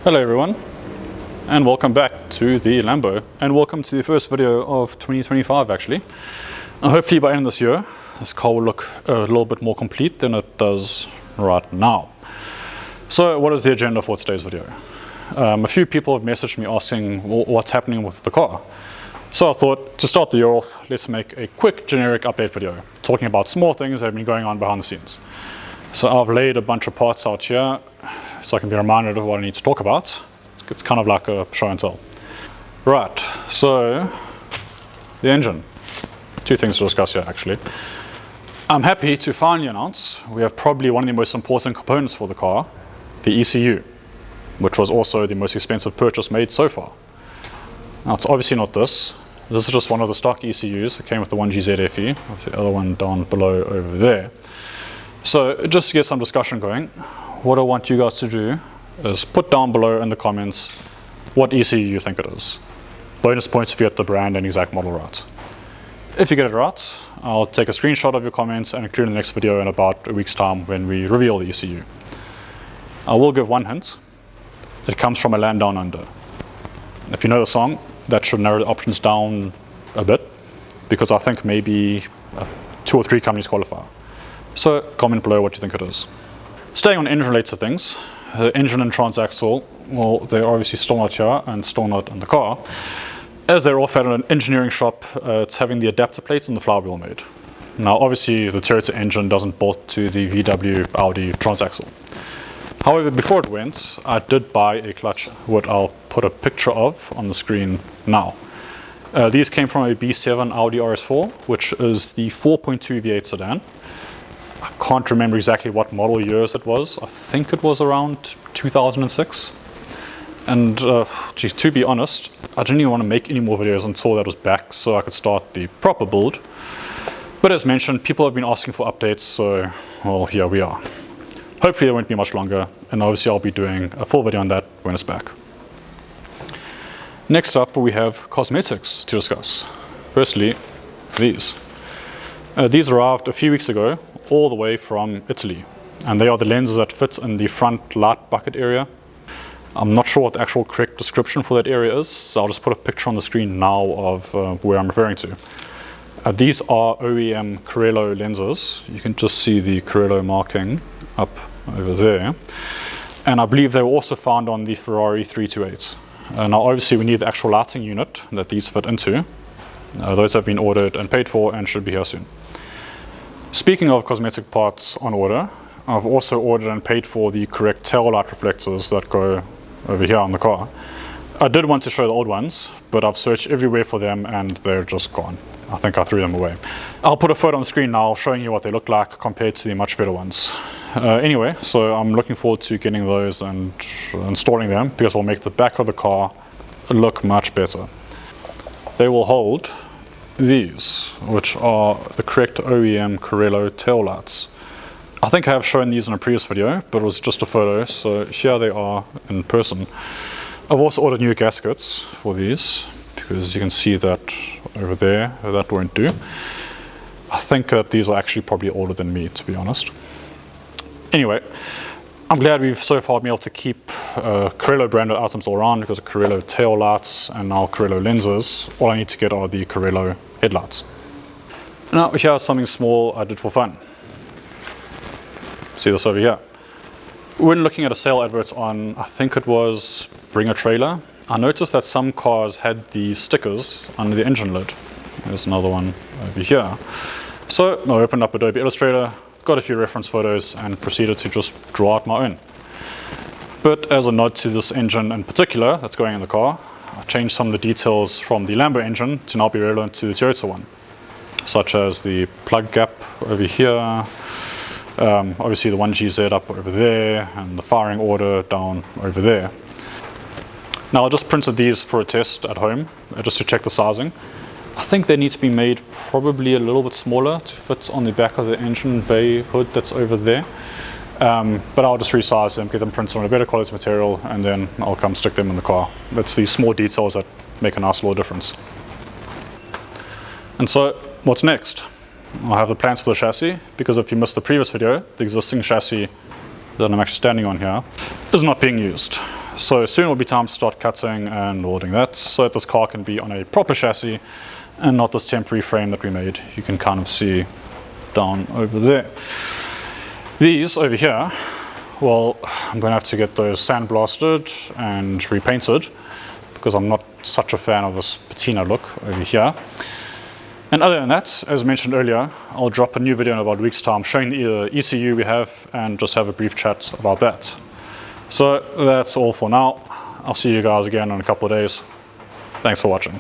Hello everyone, and welcome back to the Lambo, and welcome to the first video of 2025 actually. Hopefully by the end of this year, this car will look a little bit more complete than it does right now. So what is the agenda for today's video? A few people have messaged me asking what's happening with the car. So I thought to start the year off, let's make a quick generic update video, talking about small things that have been going on behind the scenes. So I've laid a bunch of parts out here, so I can be reminded of what I need to talk about. It's kind of like a show and tell. Right, so the engine. Two things to discuss here actually. I'm happy to finally announce we have probably one of the most important components for the car, the ECU, which was also the most expensive purchase made so far. Now it's obviously not this. This is just one of the stock ECUs that came with the 1GZFE, the other one down below over there. So just to get some discussion going, what I want you guys to do is put down below in the comments what ECU you think it is. Bonus points if you get the brand and exact model right. If you get it right, I'll take a screenshot of your comments and include in the next video in about a week's time when we reveal the ECU. I will give one hint. It comes from a Land Down Under. If you know the song, that should narrow the options down a bit, because I think maybe 2 or 3 companies qualify. So comment below what you think it is. Staying on engine related things, the engine and transaxle, well, they're obviously still not here and still not in the car. As they're off at an engineering shop, it's having the adapter plates and the flywheel made. Now obviously the Toyota engine doesn't bolt to the VW Audi transaxle. However, before it went, I did buy a clutch, what I'll put a picture of on the screen now. These came from a B7 Audi RS4, which is the 4.2 V8 sedan. I can't remember exactly what model years it was. I think it was around 2006. And geez, to be honest, I didn't even want to make any more videos until that was back so I could start the proper build. But as mentioned, people have been asking for updates, so well, here we are. Hopefully it won't be much longer, and obviously I'll be doing a full video on that when it's back. Next up, we have cosmetics to discuss. Firstly, these. These arrived a few weeks ago, all the way from Italy, and they are the lenses that fit in the front light bucket area. I'm not sure what the actual correct description for that area is, so I'll just put a picture on the screen now of where I'm referring to. These are OEM Carrello lenses. You can just see the Carrello marking up over there, and I believe they were also found on the Ferrari 328. Now obviously we need the actual lighting unit that these fit into. Those have been ordered and paid for and should be here soon. Speaking of cosmetic parts on order, I've also ordered and paid for the correct tail light reflectors that go over here on the car. I did want to show the old ones, but I've searched everywhere for them and they're just gone. I think I threw them away. I'll put a photo on the screen now showing you what they look like compared to the much better ones. Anyway, so I'm looking forward to getting those and installing them, because it'll make the back of the car look much better. They will hold these, which are the correct OEM Carrello tail lights. I think I have shown these in a previous video, but it was just a photo, so here they are in person. I've also ordered new gaskets for these, because you can see that over there, that won't do. I think that these are actually probably older than me, to be honest. Anyway, I'm glad we've so far been able to keep Carrello branded items all around, because of Carrello tail lights and now Carrello lenses. All I need to get are the Carrello headlights. Now here's something small I did for fun. See this over here. When looking at a sale advert on, I think it was Bring a Trailer, I noticed that some cars had these stickers under the engine lid. There's another one over here. So I opened up Adobe Illustrator, got a few reference photos and proceeded to just draw out my own. But as a nod to this engine in particular that's going in the car, I changed some of the details from the Lambo engine to now be relevant to the Toyota one, such as the plug gap over here, obviously the 1GZ up over there, and the firing order down over there. Now I just printed these for a test at home, just to check the sizing. I think they need to be made probably a little bit smaller to fit on the back of the engine bay hood that's over there. But I'll just resize them, get them printed on a better quality material, and then I'll come stick them in the car. It's these small details that make a nice little difference. And so, what's next? I have the plans for the chassis, because if you missed the previous video, the existing chassis that I'm actually standing on here is not being used. So soon will be time to start cutting and welding that so that this car can be on a proper chassis and not this temporary frame that we made. You can kind of see down over there. These over here, well, I'm going to have to get those sandblasted and repainted because I'm not such a fan of this patina look over here. And other than that, as mentioned earlier, I'll drop a new video in about a week's time showing the ECU we have and just have a brief chat about that. So that's all for now. I'll see you guys again in a couple of days. Thanks for watching.